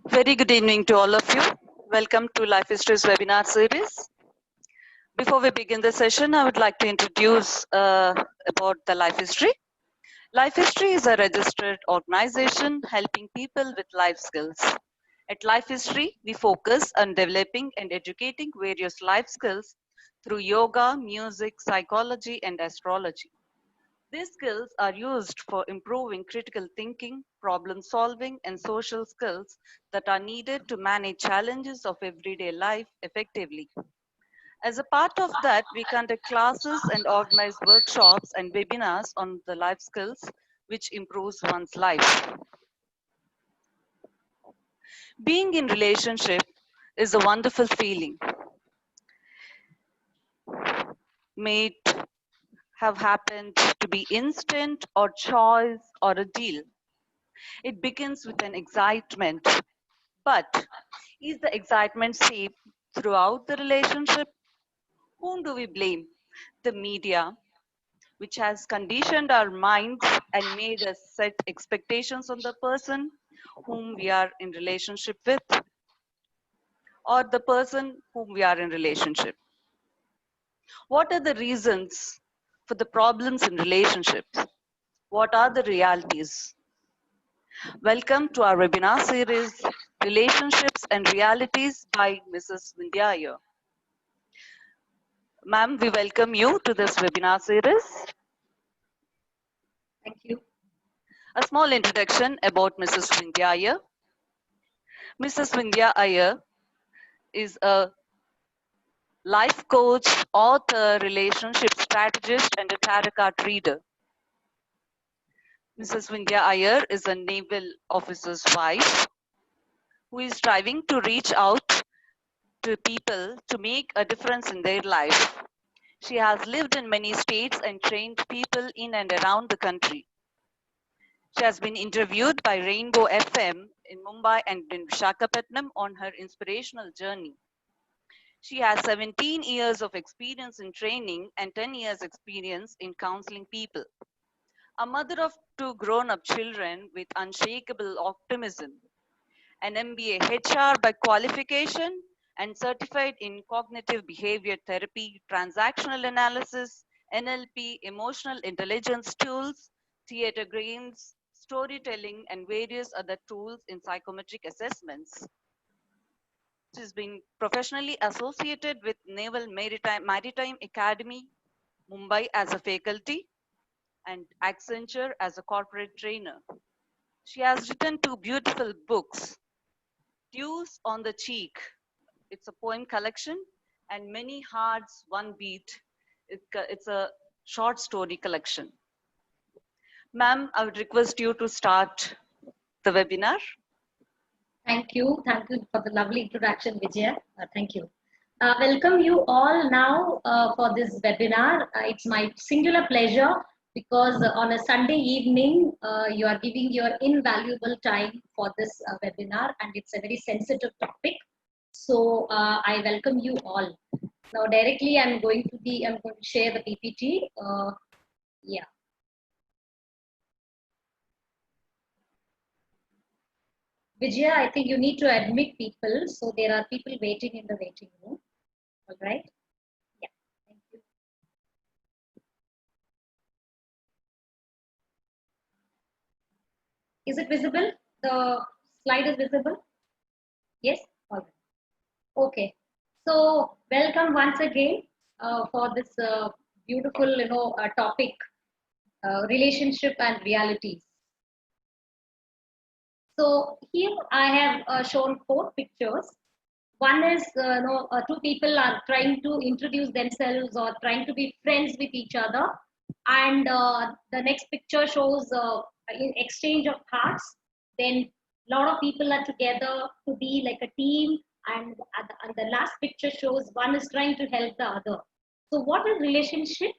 Very good evening to all of you. Welcome to Life History's webinar series. Before we begin the session, I would like to introduce about the Life History. Life History is a registered organization helping people with life skills. At Life History, we focus on developing and educating various life skills through yoga, music, psychology, and astrology. These skills are used for improving critical thinking, problem solving, and social skills that are needed to manage challenges of everyday life effectively. As a part of that, we conduct classes and organize workshops and webinars on the life skills, which improves one's life. Being in relationship is a wonderful feeling. May it have happened to be instant or choice or a deal. It begins with an excitement. But is the excitement safe throughout the relationship? Whom do we blame? The media, which has conditioned our minds and made us set expectations on the person whom we are in relationship with, or the person whom we are in relationship. What are the reasons for the problems in relationships? What are the realities? Welcome to our webinar series, Relationships and Realities by Mrs. Vindhya Iyer. Ma'am, we welcome you to this webinar series. Thank you. A small introduction about Mrs. Vindhya Iyer. Mrs. Vindhya Iyer is a life coach, author, relationship strategist, and a tarot card reader. Mrs. Vindhya Iyer is a naval officer's wife who is striving to reach out to people to make a difference in their life. She has lived in many states and trained people in and around the country. She has been interviewed by Rainbow FM in Mumbai and in Visakhapatnam on her inspirational journey. She has 17 years of experience in training and 10 years experience in counseling people. A mother of two grown-up children with unshakable optimism, an MBA HR by qualification and certified in cognitive behavior therapy, transactional analysis, NLP, emotional intelligence tools, theater games, storytelling, and various other tools in psychometric assessments. She's been professionally associated with Naval Maritime Academy, Mumbai as a faculty, and Accenture as a corporate trainer. She has written two beautiful books, Dews on the Cheek, it's a poem collection, and Many Hearts, One Beat, it's a short story collection. Ma'am, I would request you to start the webinar. Thank you. Thank you for the lovely introduction, Vijaya. Thank you. Welcome you all now for this webinar. It's my singular pleasure because on a Sunday evening, you are giving your invaluable time for this webinar, and it's a very sensitive topic. So I welcome you all. Now directly I'm going to share the PPT. Yeah. Vijaya, I think you need to admit people. So there are people waiting in the waiting room. All right. Yeah. Thank you. Is it visible? The slide is visible? Yes? All right. Okay. So welcome once again for this beautiful, topic, relationship and realities. So here I have shown four pictures. One is, two people are trying to introduce themselves or trying to be friends with each other. And the next picture shows in exchange of hearts. Then a lot of people are together to be like a team. And the last picture shows one is trying to help the other. So what is relationship?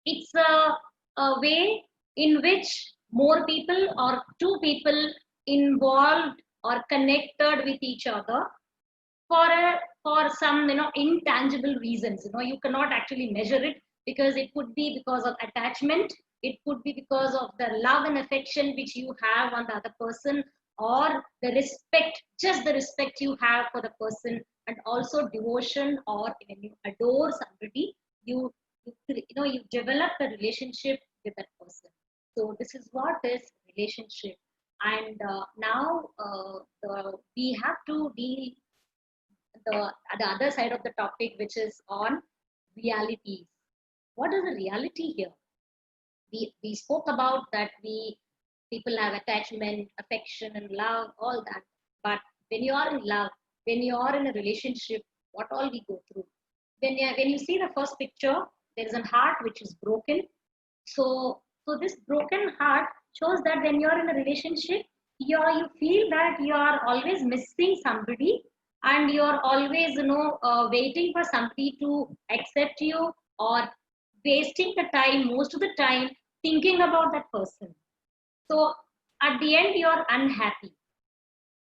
It's a way in which more people or two people involved or connected with each other for some intangible reasons. You cannot actually measure it because it could be because of attachment, it could be because of the love and affection which you have on the other person, or the respect, just the respect you have for the person, and also devotion, or when you adore somebody, you develop a relationship with that person. So this is what is relationship. And now we have to deal the other side of the topic, which is on realities. What is the reality here? We spoke about that we people have attachment, affection, and love, all that. But when you are in love, when you are in a relationship, what all we go through. When you see the first picture, there is a heart which is broken. So this broken heart shows that when you're in a relationship, you feel that you are always missing somebody, and you're always waiting for somebody to accept you, or wasting the time, most of the time, thinking about that person. So at the end, you're unhappy.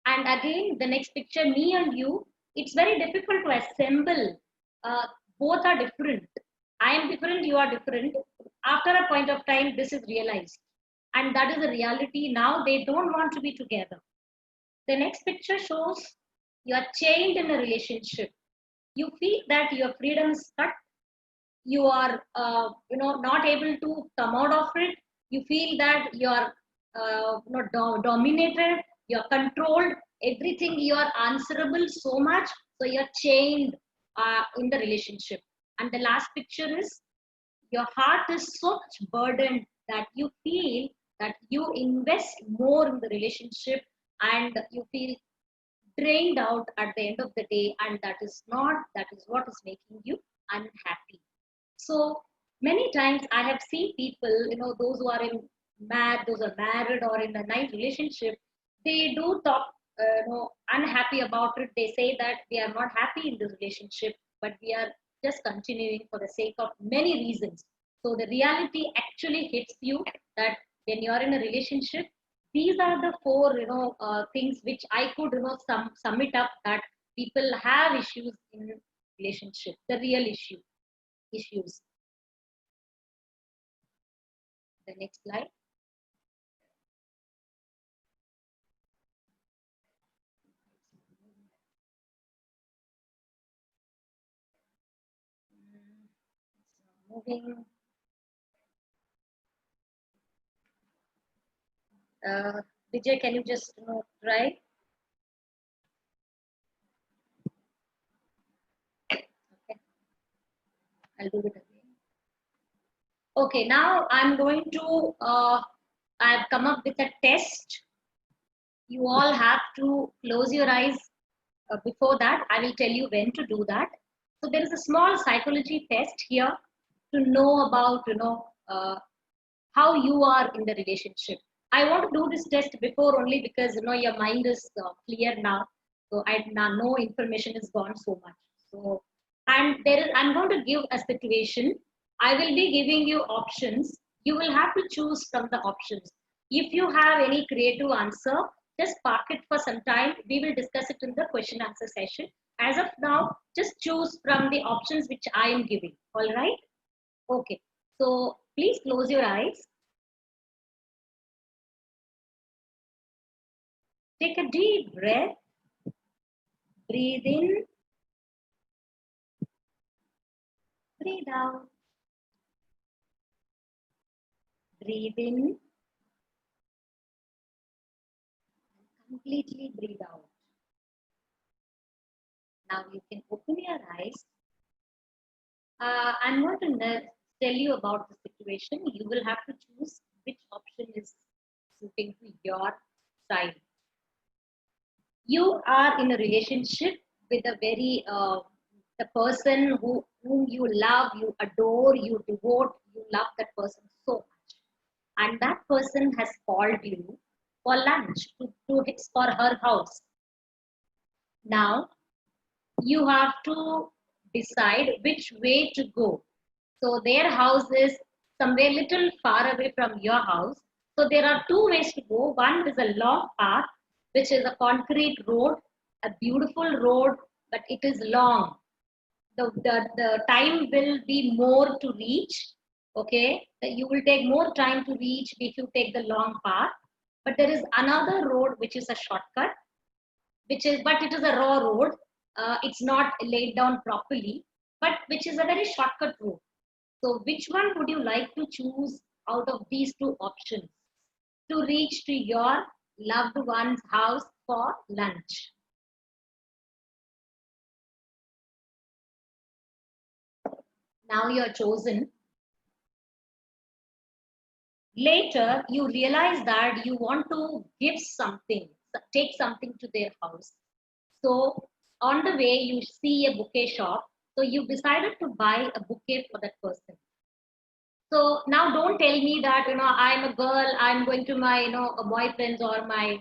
And again, the next picture, me and you, it's very difficult to assemble. Uh, Both are different. I am different, you are different. After a point of time, this is realized. And that is the reality. Now they don't want to be together. The next picture shows you are chained in a relationship. You feel that your freedom is cut. You are not able to come out of it. You feel that you are dominated, you're controlled, everything, you are answerable so much, so you're chained in the relationship. And the last picture is your heart is so much burdened that you feel that you invest more in the relationship, and you feel drained out at the end of the day, and that is what is making you unhappy. So many times I have seen people, those who are those are married or in a nice relationship, they do talk unhappy about it. They say that we are not happy in this relationship, but we are just continuing for the sake of many reasons. So the reality actually hits you that when you are in a relationship, these are the four things which I could sum it up, that people have issues in relationship, the real issues. The next slide. Moving. Vijay, can you just try? Okay, I'll do it again. Okay, now I'm going to. I've come up with a test. You all have to close your eyes. Before that, I will tell you when to do that. So there is a small psychology test here to know about how you are in the relationship. I want to do this test before only because your mind is clear now. So I now no information is gone so much. So and I'm going to give a situation. I will be giving you options. You will have to choose from the options. If you have any creative answer, just park it for some time. We will discuss it in the question answer session. As of now, just choose from the options which I am giving. All right? Okay. So please close your eyes. Take a deep breath. Breathe in. Breathe out. Breathe in. Completely breathe out. Now you can open your eyes. I'm going to tell you about the situation. You will have to choose which option is suiting to your style. You are in a relationship with a very the person whom you love, you adore, you devote, you love that person so much, and that person has called you for lunch to his or her house. Now you have to decide which way to go. So their house is somewhere little far away from your house. So there are two ways to go. One is a long path, which is a concrete road, a beautiful road, but it is long. The time will be more to reach. Okay, you will take more time to reach if you take the long path. But there is another road which is a shortcut, but it is a raw road. It's not laid down properly, but which is a very shortcut route. So which one would you like to choose out of these two options to reach to your loved one's house for lunch? Now you're chosen. Later, you realize that you want to give something, take something to their house. So on the way, you see a bouquet shop. So you decided to buy a bouquet for that person. So now don't tell me that, I'm a girl, I'm going to my, a boyfriend's or my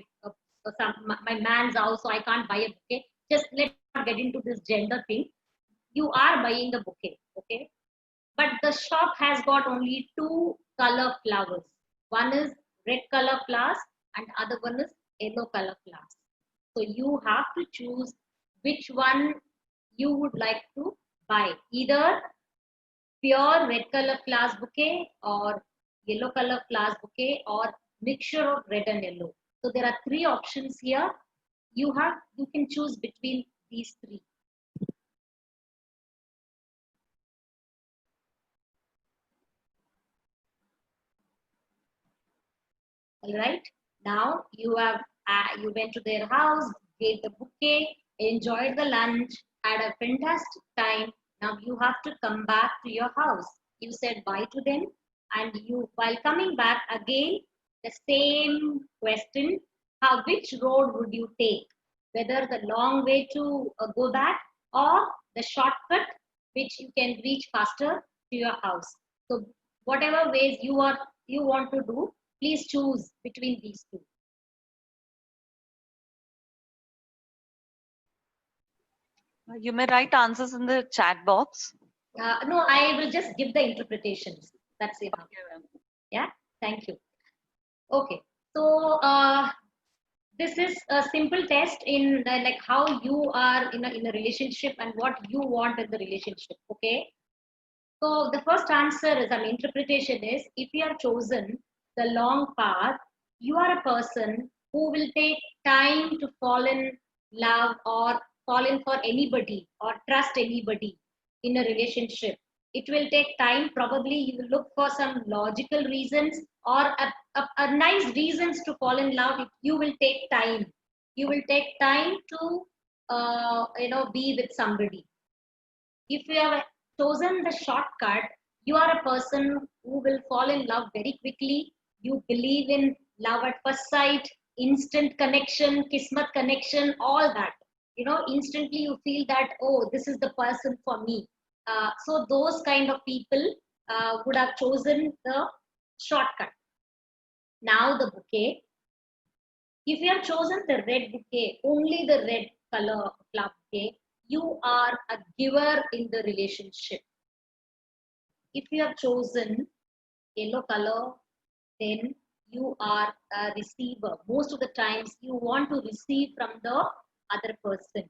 man's house, so I can't buy a bouquet. Just let's not get into this gender thing. You are buying a bouquet, okay? But the shop has got only two color flowers. One is red color flowers and other one is yellow color flowers. So you have to choose which one you would like to buy. Either pure red color flowers bouquet or yellow color flowers bouquet or mixture of red and yellow. So there are three options here. You can choose between these three. All right. Now you went to their house, gave the bouquet, enjoyed the lunch, had a fantastic time. Now you have to come back to your house. You said bye to them, and while coming back again, the same question: which road would you take? Whether the long way to go back or the shortcut, which you can reach faster to your house. So whatever ways you want to do, please choose between these two. You may write answers in the chat box. No, I will just give the interpretations. That's enough. Yeah, thank you. Okay, so this is a simple test in like how you are in a relationship and what you want in the relationship. Okay, so the first answer is, interpretation is, if you are chosen the long path, you are a person who will take time to fall in love or fall in for anybody or trust anybody in a relationship. It will take time. Probably you will look for some logical reasons or a nice reasons to fall in love. You will take time. You will take time to be with somebody. If you have chosen the shortcut, you are a person who will fall in love very quickly. You believe in love at first sight, instant connection, kismet connection, all that. Instantly you feel that, oh, this is the person for me. So those kind of people would have chosen the shortcut. Now the bouquet. If you have chosen the red bouquet, only the red color flower bouquet, you are a giver in the relationship. If you have chosen yellow color, then you are a receiver. Most of the times you want to receive from the other person.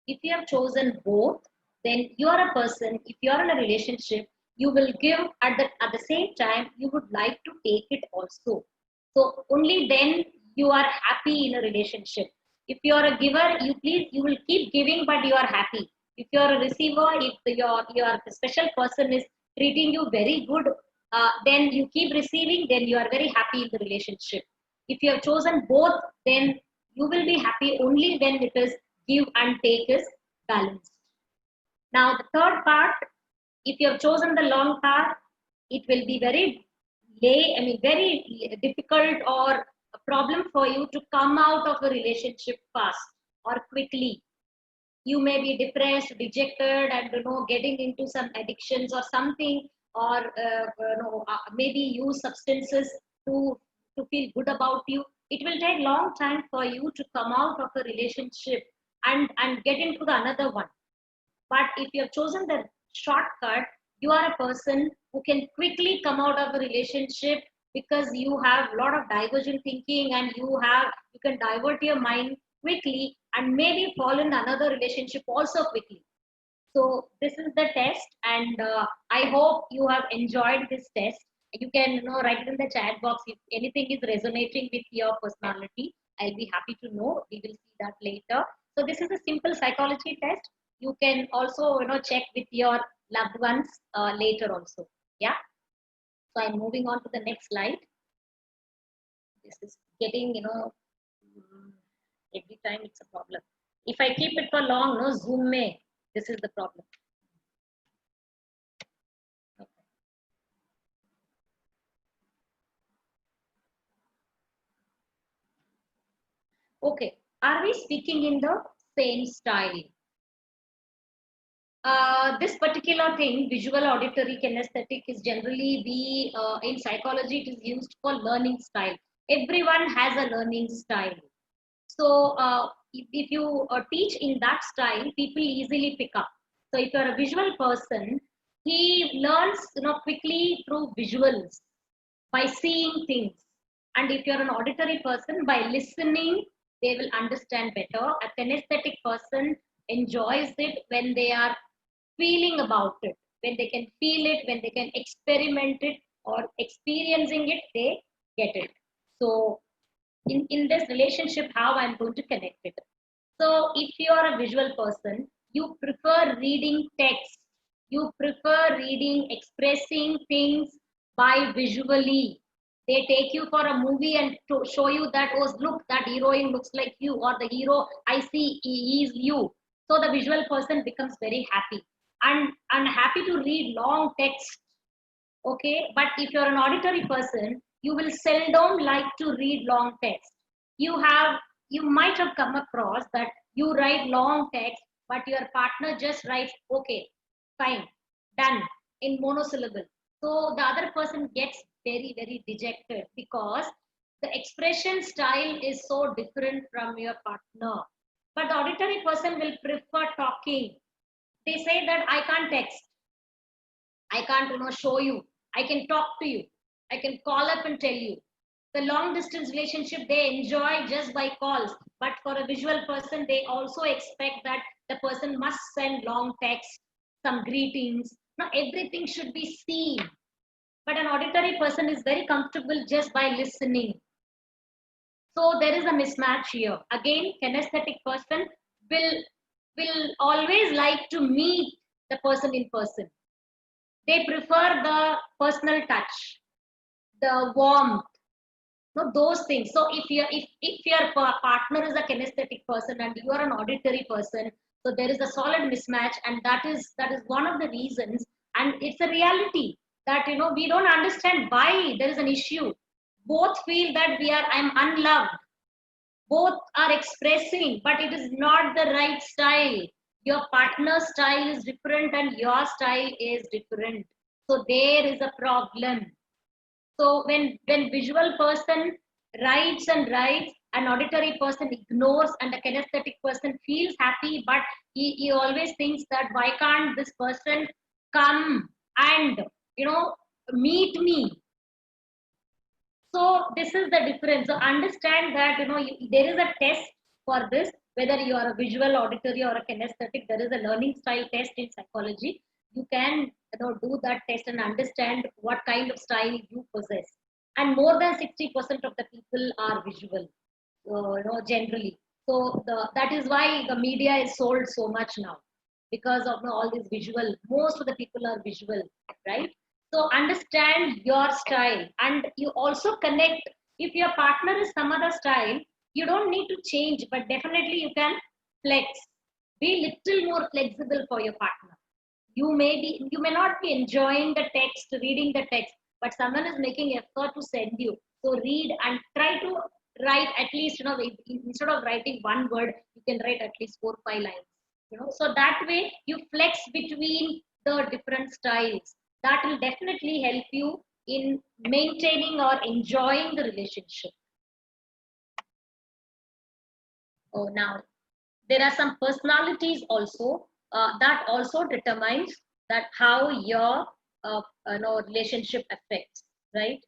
If you have chosen both, then you are a person, if you are in a relationship, you will give at the same time, you would like to take it also. So only then you are happy in a relationship. If you are a giver, you will keep giving, but you are happy. If you are a receiver, if your special person is treating you very good, then you keep receiving, then you are very happy in the relationship. If you have chosen both, then you will be happy only when it is give and take is balanced. Now the third part, if you have chosen the long path, it will be very difficult or a problem for you to come out of a relationship fast or quickly. You may be depressed, dejected, and getting into some addictions or something, or maybe use substances to feel good about you. It will take long time for you to come out of a relationship and get into the another one. But if you have chosen the shortcut, you are a person who can quickly come out of a relationship because you have a lot of divergent thinking and you can divert your mind quickly and maybe fall in another relationship also quickly. So this is the test, and I hope you have enjoyed this test. You can write it in the chat box if anything is resonating with your personality. I'll be happy to know. We will see that later. So this is a simple psychology test. You can also check with your loved ones later also. Yeah. So I'm moving on to the next slide. This is getting every time it's a problem. If I keep it for long, no Zoom may. This is the problem. Okay. Are we speaking in the same style? This particular thing, visual, auditory, kinesthetic, is generally in psychology, it is used for learning style. Everyone has a learning style. So if you teach in that style, people easily pick up. So if you're a visual person, he learns quickly through visuals, by seeing things. And if you're an auditory person, by listening, they will understand better. A kinesthetic person enjoys it when they are feeling about it, when they can feel it, when they can experiment it or experiencing it, they get it. So in this relationship, how I'm going to connect it. So if you are a visual person, you prefer reading text, you prefer reading, expressing things by visually. They take you for a movie and to show you that, oh, look, that heroine looks like you, or the hero, I see he is you. So the visual person becomes very happy and happy to read long text. Okay, but if you're an auditory person, you will seldom like to read long text. You might have come across that you write long text, but your partner just writes okay, fine, done, in monosyllable. So the other person gets very very dejected because the expression style is so different from your partner. But the auditory person will prefer talking. They say that I can't text, I can't show you. I can talk to you. I can call up and tell you. The long distance relationship they enjoy just by calls. But for a visual person, they also expect that the person must send long text, some greetings. Now everything should be seen. But an auditory person is very comfortable just by listening. So there is a mismatch here. Again, kinesthetic person will will always like to meet the person in person. They prefer the personal touch, the warmth, those things. So if your partner is a kinesthetic person and you are an auditory person, so there is a solid mismatch, and that is one of the reasons, and it's a reality that we don't understand why there is an issue. Both feel that I'm unloved. Both are expressing, but it is not the right style. Your partner's style is different and your style is different. So there is a problem. So when visual person writes and writes, an auditory person ignores, and a kinesthetic person feels happy, but he always thinks that why can't this person come and meet me. So this is the difference. So understand that there is a test for this, whether you are a visual, auditory, or a kinesthetic. There is a learning style test in psychology. You can do that test and understand what kind of style you possess. And more than 60% of the people are visual, generally. So that is why the media is sold so much now, because of all these visual. Most of the people are visual, right? So understand your style, and you also connect. If your partner is some other style, you don't need to change, but definitely you can flex. Be little more flexible for your partner. You may not be enjoying the text, reading the text, but someone is making effort to send you. So read and try to write at least, instead of writing one word, you can write at least 4 5 lines. So that way you flex between the different styles. That will definitely help you in maintaining or enjoying the relationship. Oh, now there are some personalities also that also determines that how your relationship affects, right?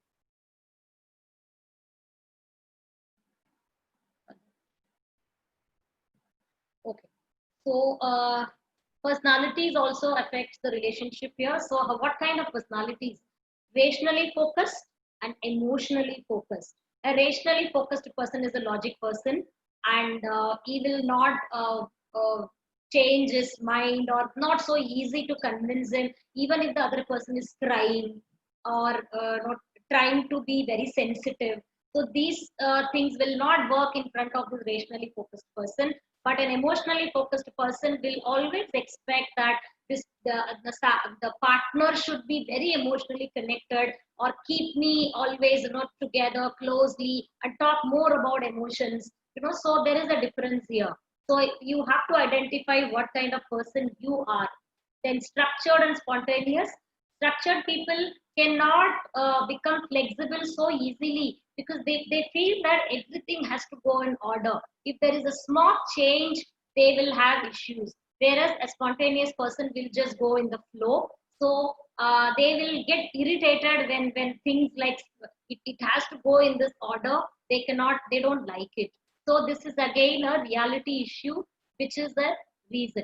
Okay. So personalities also affects the relationship here. So what kind of personalities? rationally focused and emotionally focused. A rationally focused person is a logic person, and he will not change his mind, or not so easy to convince him, even if the other person is crying or not trying to be very sensitive. So these things will not work in front of this rationally focused person. But an emotionally focused person will always expect that the partner should be very emotionally connected, or keep me always together closely and talk more about emotions. So there is a difference here. So you have to identify what kind of person you are. Then structured and spontaneous. Structured people cannot become flexible so easily, because they feel that everything has to go in order. If there is a small change, they will have issues. Whereas a spontaneous person will just go in the flow. So they will get irritated when things like it has to go in this order. They don't like it. So this is again a reality issue, which is the reason.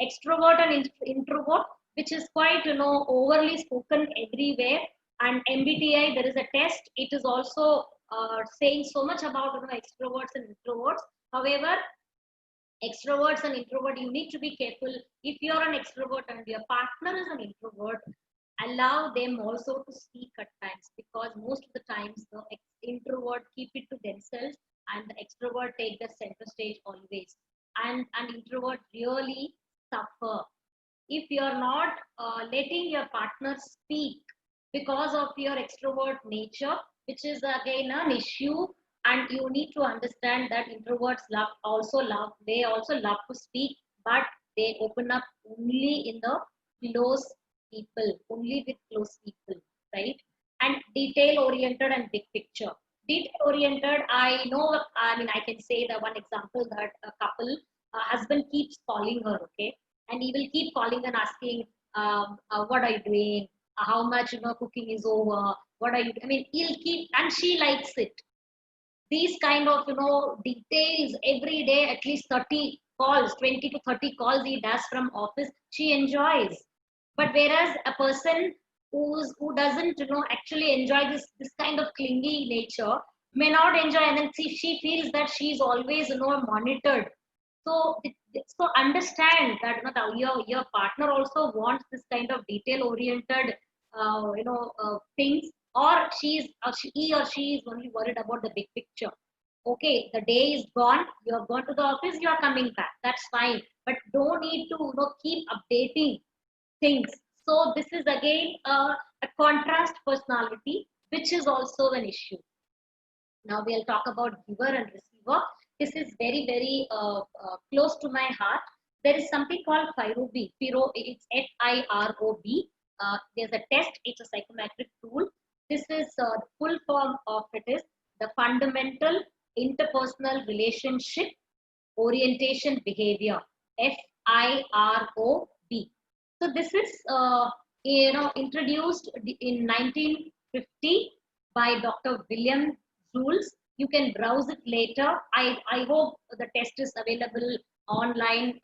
Extrovert and introvert, which is quite overly spoken everywhere. And MBTI, there is a test. It is also saying so much about extroverts and introverts. However, extroverts and introvert, you need to be careful. If you're an extrovert and your partner is an introvert, allow them also to speak at times, because most of the times the introvert keep it to themselves and the extrovert take the center stage always. And an introvert really suffer if you're not letting your partner speak because of your extrovert nature, which is again an issue. And you need to understand that introverts they also love to speak, but they open up only in the close people, only with close people, right? And detail oriented and big picture. Detail oriented, I know, I mean, I can say the one example that a couple, husband keeps calling her, okay? And he will keep calling and asking, what are you doing? How much cooking is over? What are you? I mean, he'll keep, and she likes it. These kind of details every day, at least 30 calls, 20 to 30 calls he does from office. She enjoys. But whereas a person who doesn't actually enjoy this kind of clingy nature may not enjoy, and then she feels that she's always monitored. So so understand that your partner also wants this kind of detail oriented things, or he or she is only worried about the big picture. Okay, the day is gone, you have gone to the office, you are coming back, that's fine, but don't need to keep updating things. So this is again a contrast personality, which is also an issue. Now we'll talk about giver and receiver. This is very, very close to my heart. There is something called FIROB. FIRO, it's FIROB. There's a test. It's a psychometric tool. This is full form of it is the fundamental interpersonal relationship orientation behavior. FIROB. So this is introduced in 1950 by Dr. William Jules. You can browse it later. I hope the test is available online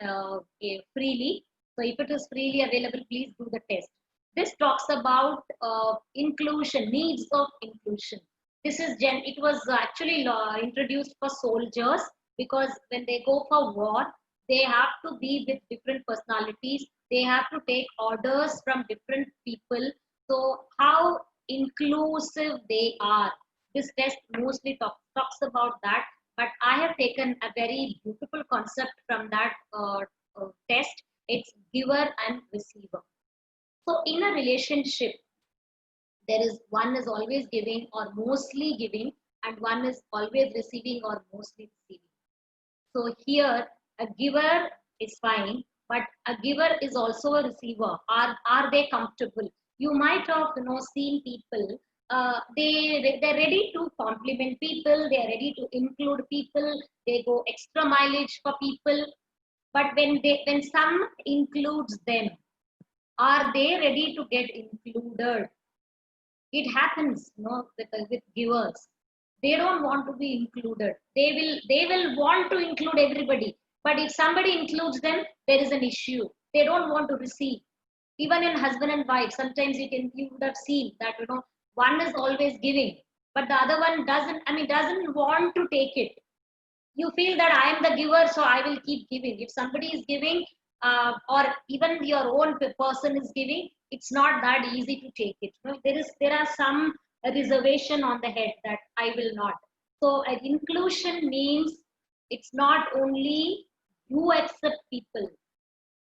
freely. So if it is freely available, please do the test. This talks about inclusion, needs of inclusion. It was actually introduced for soldiers, because when they go for war, they have to be with different personalities. They have to take orders from different people. So how inclusive they are. This test mostly talks about that, but I have taken a very beautiful concept from that test. It's giver and receiver. So in a relationship, there is one is always giving or mostly giving, and one is always receiving or mostly receiving. So here, a giver is fine, but a giver is also a receiver. Are they comfortable? You might have seen people. They're ready to compliment people. They are ready to include people. They go extra mileage for people. But when some includes them, are they ready to get included? It happens, with givers. They don't want to be included. They will want to include everybody. But if somebody includes them, there is an issue. They don't want to receive. Even in husband and wife, sometimes you would have seen that, one is always giving, but the other one doesn't want to take it. You feel that I am the giver, so I will keep giving. If somebody is giving, or even your own person is giving, it's not that easy to take it. There are some reservation on the head that I will not. So inclusion means it's not only you accept people.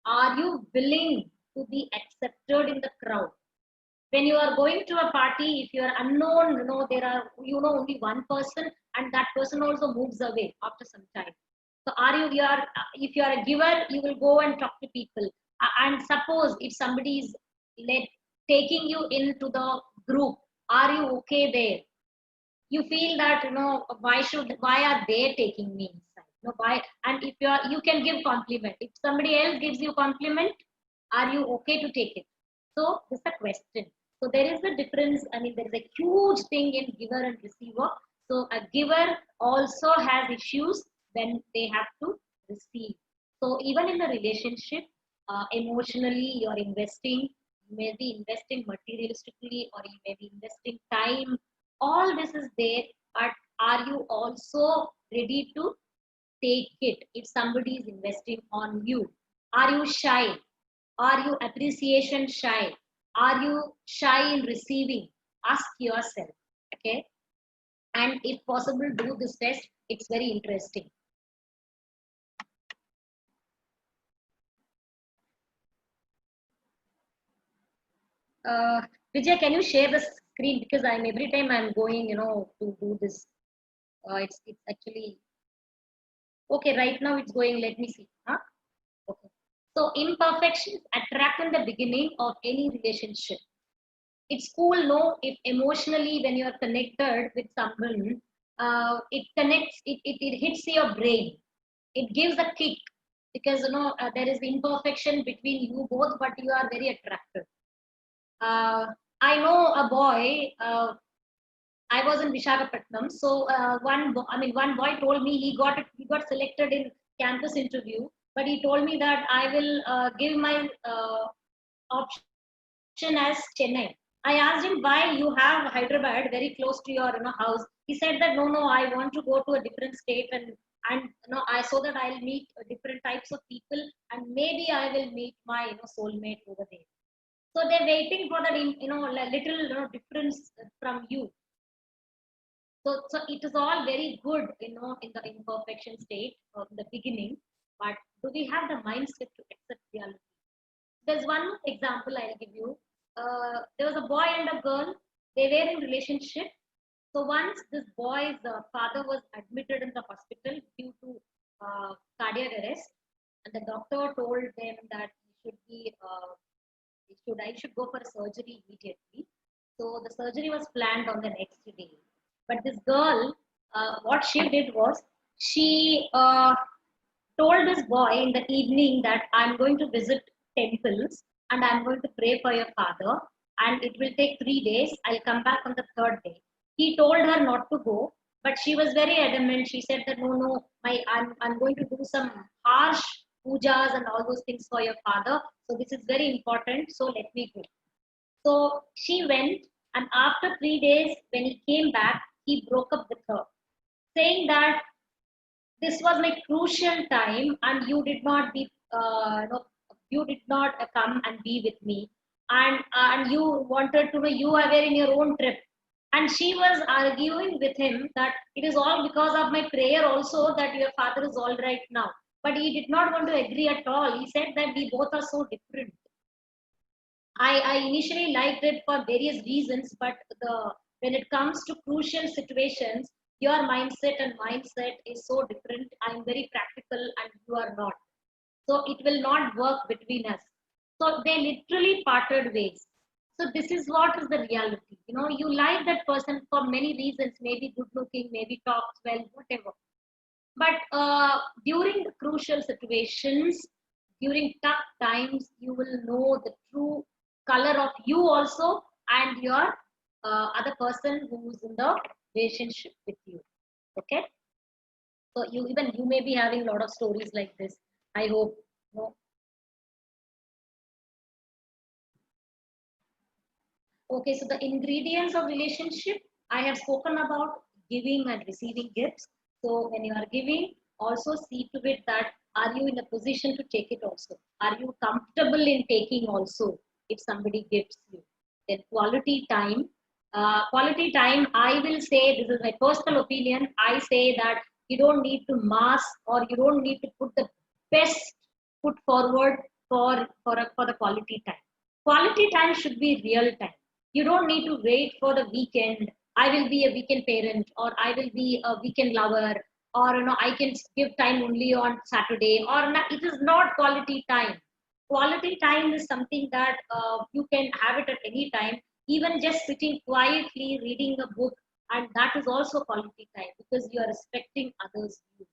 Are you willing to be accepted in the crowd? When you are going to a party, if you are unknown, there are, only one person, and that person also moves away after some time. So you are, if you are a giver, you will go and talk to people. And suppose if somebody is let taking you into the group, are you okay there? You feel that, why are they taking me inside? Why? And if you can give compliment. If somebody else gives you compliment, are you okay to take it? So this is a question. So there is a difference. There is a huge thing in giver and receiver. So a giver also has issues when they have to receive. So even in a relationship, emotionally you're investing. You may be investing materialistically, or you may be investing time. All this is there, but are you also ready to take it if somebody is investing on you? Are you shy? Are you appreciation shy? Are you shy in receiving? Ask yourself. Okay. And if possible, do this test. It's very interesting. uh Vijay, can you share the screen? Because every time I'm going, to do this, it's actually okay. Right now it's going. Let me see. Huh? Okay. So imperfections attract in the beginning of any relationship. It's cool, no, if emotionally when you're connected with someone, it connects, it hits your brain. It gives a kick because, there is imperfection between you both, but you are very attractive. I know a boy. I was in Vishakhapatnam. So one boy told me he got selected in campus interview, but he told me that I will give my option as Chennai. I asked him why you have Hyderabad very close to your house. He said that no, I want to go to a different state, and I so that I'll meet different types of people, and maybe I will meet my soulmate over there. So they're waiting for that little difference from you. So it is all very good, in the imperfection state of the beginning, but do we have the mindset to accept reality? There's one example I'll give you. There was a boy and a girl. They were in relationship. So once this boy's father was admitted in the hospital due to cardiac arrest, and the doctor told them that I should go for surgery immediately. So the surgery was planned on the next day. But this girl, what she did was she told this boy in the evening that I'm going to visit temples and I'm going to pray for your father, and it will take 3 days. I'll come back on the third day. He told her not to go, but she was very adamant. She said that no, I'm going to do some harsh pujas and all those things for your father. So this is very important. So let me go. So she went, and after 3 days, when he came back, he broke up with her, saying that this was my crucial time and you did not be you did not come and be with me, and you wanted to know you were in your own trip. And she was arguing with him that it is all because of my prayer also that your father is all right now. But he did not want to agree at all. He said that we both are so different. I initially liked it for various reasons, but when it comes to crucial situations, your mindset and mindset is so different. I'm very practical and you are not. So it will not work between us. So they literally parted ways. So this is what is the reality. You like that person for many reasons, maybe good looking, maybe talks well, whatever. But during the crucial situations, during tough times, you will know the true color of you also and your other person who's in the relationship with you. Okay. So you may be having a lot of stories like this. I hope. Okay, so the ingredients of relationship, I have spoken about giving and receiving gifts. So when you are giving, also see to it that are you in a position to take it also? Are you comfortable in taking also if somebody gives you? Then quality time, I will say, this is my personal opinion. I say that you don't need to mask or you don't need to put the best foot forward for the quality time. Quality time should be real time. You don't need to wait for the weekend. I will be a weekend parent, or I will be a weekend lover, or I can give time only on Saturday, or not. It is not quality time. Quality time is something that you can have it at any time, even just sitting quietly reading a book, and that is also quality time because you are respecting others' views,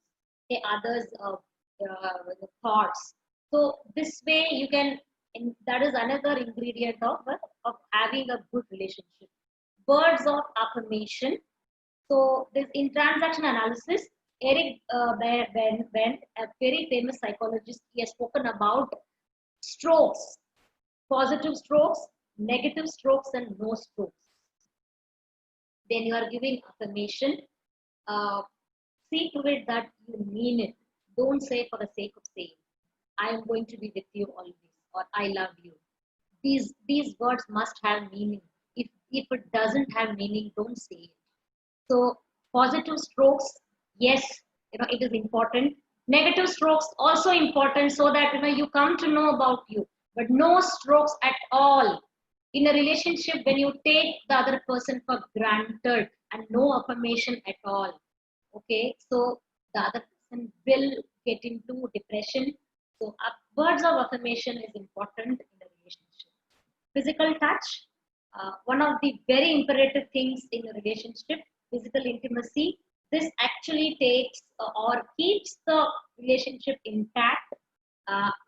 okay, others' thoughts. So this way you can, and that is another ingredient of having a good relationship. Words of affirmation. So this in transaction analysis, Eric Ben, a very famous psychologist, he has spoken about strokes, positive strokes, negative strokes, and no strokes. When you are giving affirmation, uh, see to it that you mean it. Don't say for the sake of saying, I am going to be with you always, or I love you. These words must have meaning. If it doesn't have meaning, don't say it. So positive strokes, yes, it is important. Negative strokes also important so that you come to know about you, but no strokes at all. In a relationship, when you take the other person for granted and no affirmation at all, okay, so the other person will get into depression. So words of affirmation is important in a relationship. Physical touch, one of the very imperative things in a relationship, physical intimacy. This actually takes or keeps the relationship intact.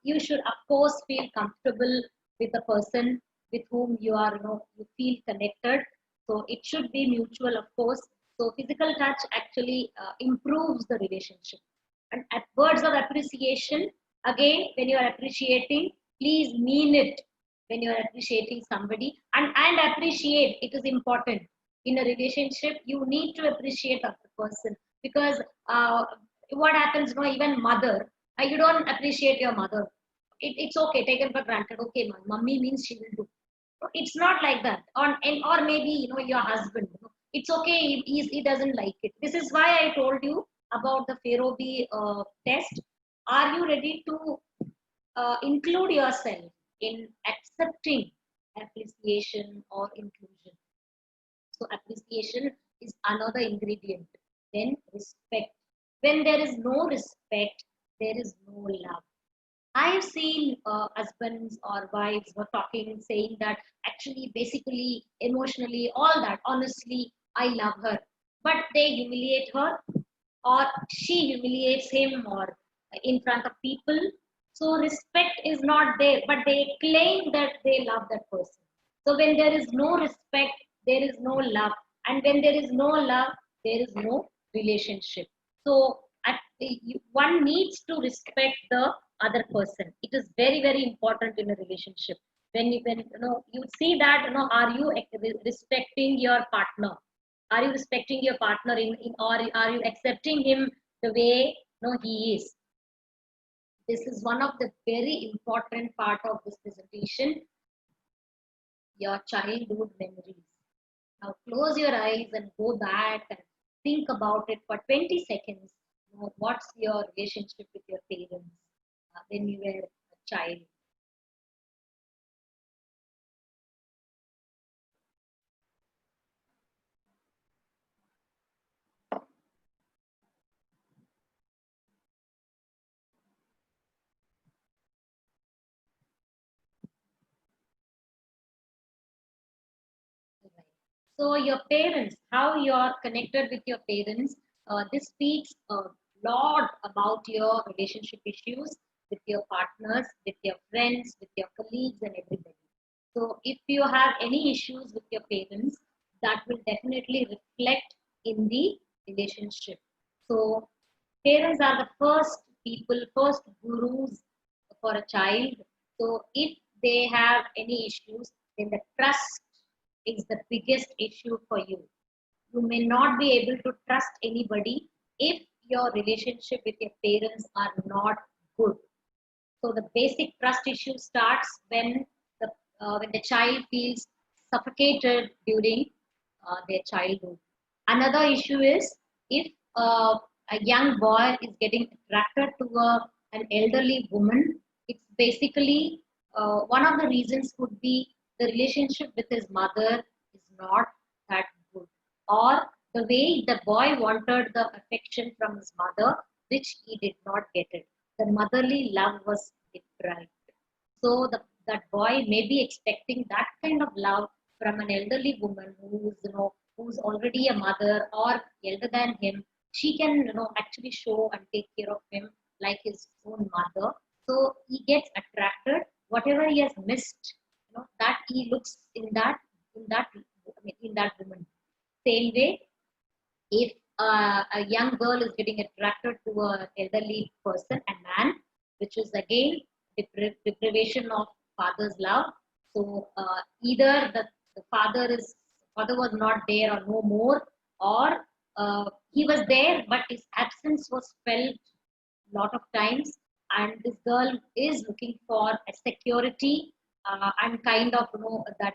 You should of course feel comfortable with the person with whom you are, you feel connected. So it should be mutual, of course. So physical touch actually improves the relationship. And at words of appreciation, again, when you are appreciating, please mean it. When you are appreciating somebody, and appreciate, it is important. In a relationship, you need to appreciate the person, because what happens, even mother, you don't appreciate your mother. It's okay, taken for granted. Okay, my mummy means she will do. It's not like that. Or maybe your husband, it's okay if he doesn't like it. This is why I told you about the Fairobi test. Are you ready to include yourself in accepting appreciation or inclusion? So appreciation is another ingredient. Then respect. When there is no respect, there is no love. I have seen husbands or wives were talking, saying that actually, basically, emotionally, all that, honestly, I love her. But they humiliate her, or she humiliates him, or in front of people. So respect is not there, but they claim that they love that person. So when there is no respect, there is no love. And when there is no love, there is no relationship. So one needs to respect the other person. It is very, very important in a relationship. When you see that, are you respecting your partner? Are you respecting your partner or are you accepting him the way he is? This is one of the very important part of this presentation, your childhood memories. Now close your eyes and go back and think about it for 20 seconds. What's your relationship with your parents when you were a child? So your parents, how you are connected with your parents, this speaks a lot about your relationship issues with your partners, with your friends, with your colleagues, and everybody. So if you have any issues with your parents, that will definitely reflect in the relationship. So parents are the first people, first gurus for a child. So if they have any issues, then the trust is the biggest issue for you. You may not be able to trust anybody if your relationship with your parents are not good. So the basic trust issue starts when the child feels suffocated during their childhood. Another issue is if a young boy is getting attracted to an elderly woman. It's basically one of the reasons could be the relationship with his mother is not that good, or the way the boy wanted the affection from his mother, which he did not get it. The motherly love was deprived. So that boy may be expecting that kind of love from an elderly woman who's already a mother or elder than him. She can actually show and take care of him like his own mother. So he gets attracted. Whatever he has missed, that he looks in that woman. Same way, if a young girl is getting attracted to an elderly person, a man, which is again deprivation of father's love. So either the father was not there or no more, or he was there but his absence was felt lot of times, and this girl is looking for a security and kind of that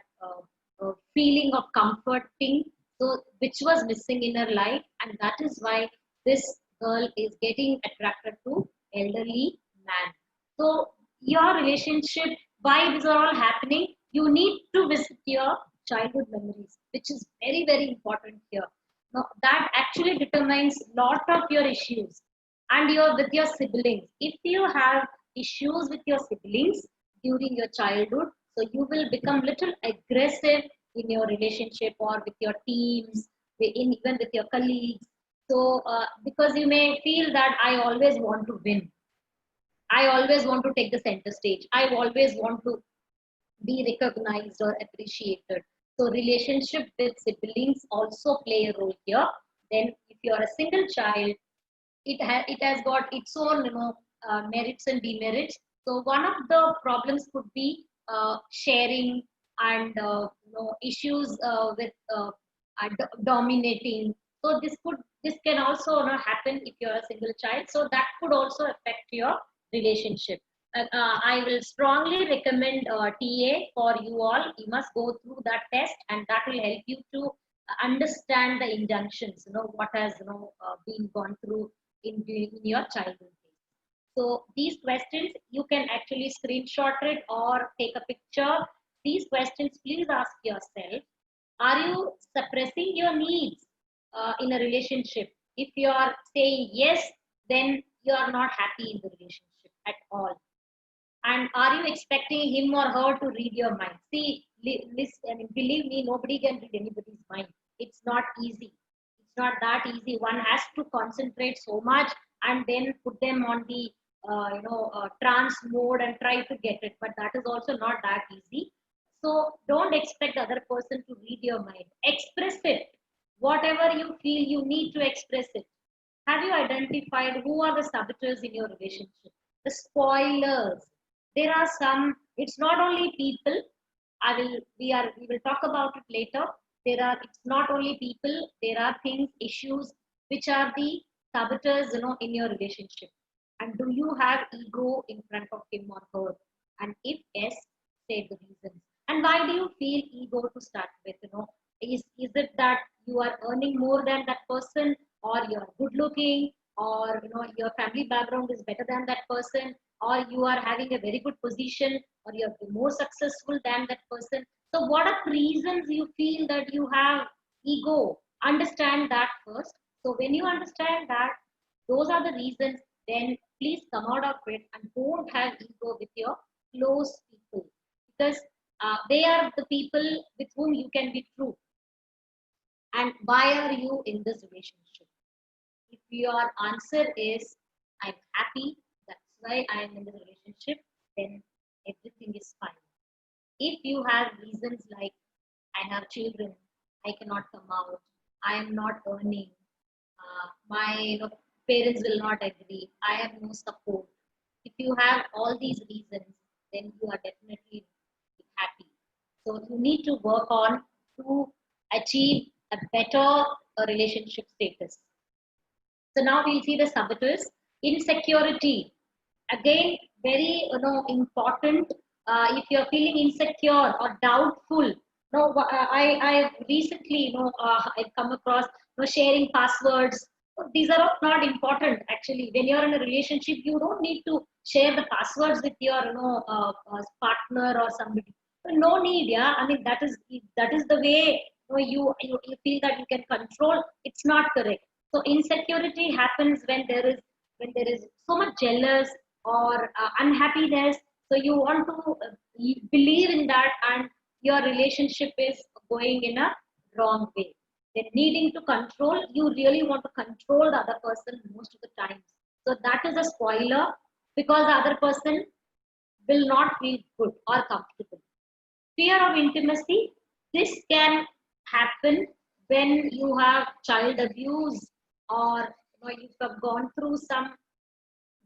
feeling of comforting, so which was missing in her life, and that is why this girl is getting attracted to elderly man. So your relationship, why these are all happening, you need to visit your childhood memories, which is very very important here. Now, that actually determines lot of your issues and your with your siblings. If you have issues with your siblings during your childhood, so you will become little aggressive in your relationship or with your teams, even with your colleagues. So because you may feel that I always want to win, I always want to take the center stage, I always want to be recognized or appreciated. So relationship with siblings also play a role here. Then if you are a single child, it has got its own merits and demerits. So one of the problems could be sharing and issues with dominating. So this can also happen if you're a single child. So that could also affect your relationship. I will strongly recommend TA for you all. You must go through that test, and that will help you to understand the injunctions. What has been gone through in your childhood days. So these questions you can actually screenshot it or take a picture. These questions, please ask yourself: are you suppressing your needs in a relationship? If you are saying yes, then you are not happy in the relationship at all. And are you expecting him or her to read your mind? See, listen, I mean, believe me, nobody can read anybody's mind. It's not easy. It's not that easy. One has to concentrate so much and then put them on the trance mode and try to get it. But that is also not that easy. So don't expect the other person to read your mind. Express it. Whatever you feel, you need to express it. Have you identified who are the saboteurs in your relationship? The spoilers. There are some, it's not only people. We will talk about it later. It's not only people, there are things, issues which are the saboteurs, in your relationship. And do you have ego in front of him or her? And if yes, say the reasons. And why do you feel ego to start with? Is it that you are earning more than that person, or you're good looking, or your family background is better than that person, or you are having a very good position, or you're more successful than that person? So what are the reasons you feel that you have ego? Understand that first. So when you understand that those are the reasons, then please come out of it and don't have ego with your close people, because they are the people with whom you can be true. And why are you in this relationship? If your answer is I'm happy, that's why I am in the relationship, then everything is fine. If you have reasons like I have children, I cannot come out, I am not earning, my parents will not agree, I have no support. If you have all these reasons, then you are definitely happy. So you need to work on to achieve a better relationship status. So now we'll see the saboteurs. Insecurity. Again, very important. If you're feeling insecure or doubtful, no, I recently I come across sharing passwords. These are not important actually. When you're in a relationship, you don't need to share the passwords with your partner or somebody. No need, yeah. I mean that is the way you feel that you can control. It's not correct. So insecurity happens when there is so much jealous or unhappiness. So you want to believe in that, and your relationship is going in a wrong way. Then needing to control, you really want to control the other person most of the times. So that is a spoiler because the other person will not feel good or comfortable. Fear of intimacy, this can happen when you have child abuse, or you have gone through some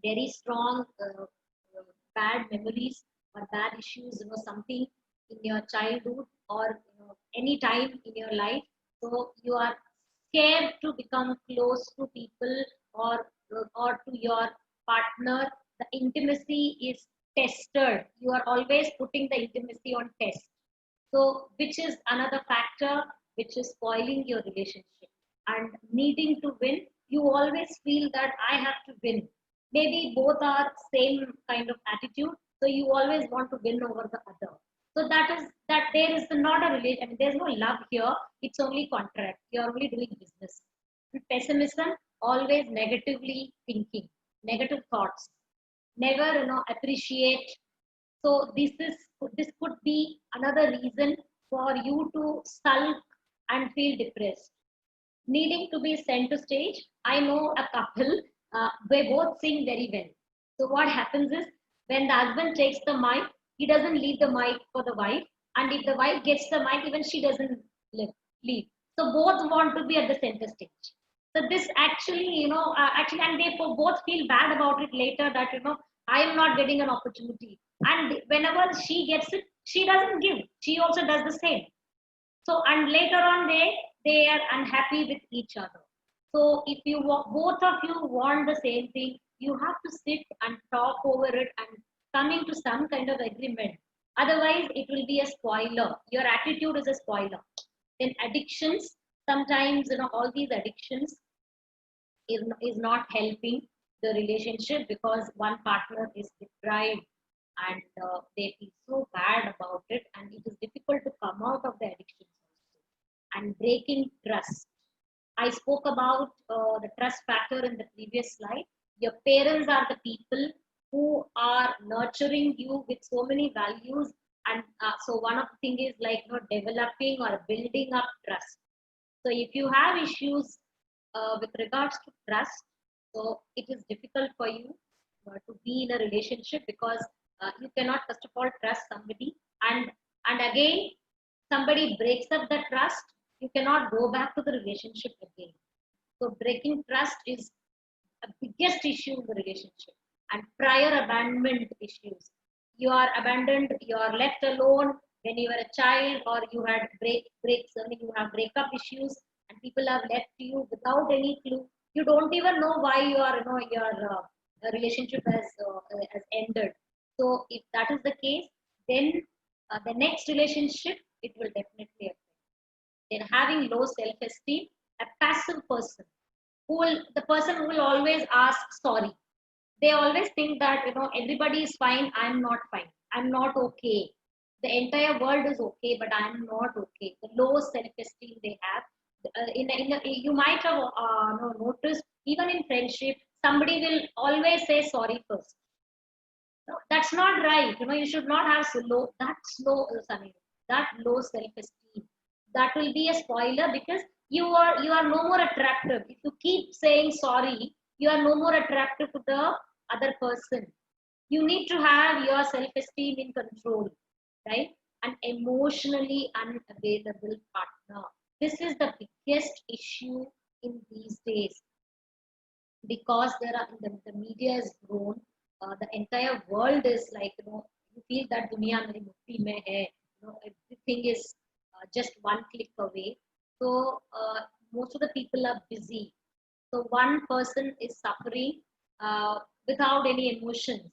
very strong bad memories or bad issues, something in your childhood or any time in your life. So you are scared to become close to people, or to your partner. The intimacy is tested. You are always putting the intimacy on test. So, which is another factor which is spoiling your relationship. And needing to win, you always feel that I have to win. Maybe both are same kind of attitude, so you always want to win over the other. So that is that there is not a relation. I mean, there's no love here. It's only contract. You're only doing business. Pessimism, always negatively thinking, negative thoughts, never appreciate. So this could be another reason for you to sulk and feel depressed. Needing to be center stage, I know a couple, they both sing very well. So what happens is, when the husband takes the mic, he doesn't leave the mic for the wife, and if the wife gets the mic, even she doesn't leave. So both want to be at the center stage. So this actually, actually, and they both feel bad about it later, that I am not getting an opportunity. And whenever she gets it, she doesn't give. She also does the same. So, and later on, they are unhappy with each other. So, if both of you want the same thing, you have to sit and talk over it and coming to some kind of agreement. Otherwise, it will be a spoiler. Your attitude is a spoiler. Then addictions. Sometimes all these addictions is not helping the relationship, because one partner is deprived, and they feel so bad about it, and it is difficult to come out of the addictions also. And breaking trust, I spoke about the trust factor in the previous slide. Your parents are the people who are nurturing you with so many values, and so one of the thing is like developing or building up trust. So if you have issues with regards to trust, so it is difficult for you to be in a relationship, because you cannot first of all trust somebody, and again somebody breaks up the trust, you cannot go back to the relationship again. So breaking trust is a biggest issue in the relationship. And prior abandonment issues, you are abandoned, you are left alone when you were a child, or you had you have breakup issues, and people have left you without any clue. You don't even know why your relationship has ended. So if that is the case, then the next relationship, it will definitely affect. Then having low self-esteem, a passive person, the person who will always ask sorry. They always think that everybody is fine, I'm not fine, I'm not okay, the entire world is okay, but I'm not okay. The low self-esteem they have. You might have noticed, even in friendship, somebody will always say sorry first. No, that's not right. You should not have that low self-esteem. That will be a spoiler, because you are no more attractive. If you keep saying sorry, you are no more attractive to the other person. You need to have your self-esteem in control, right? An emotionally unavailable partner. This is the biggest issue in these days, because there are the media has grown. The entire world is like you feel that dunya meri mukti mein hai. Everything is just one click away. So most of the people are busy. So one person is suffering without any emotions.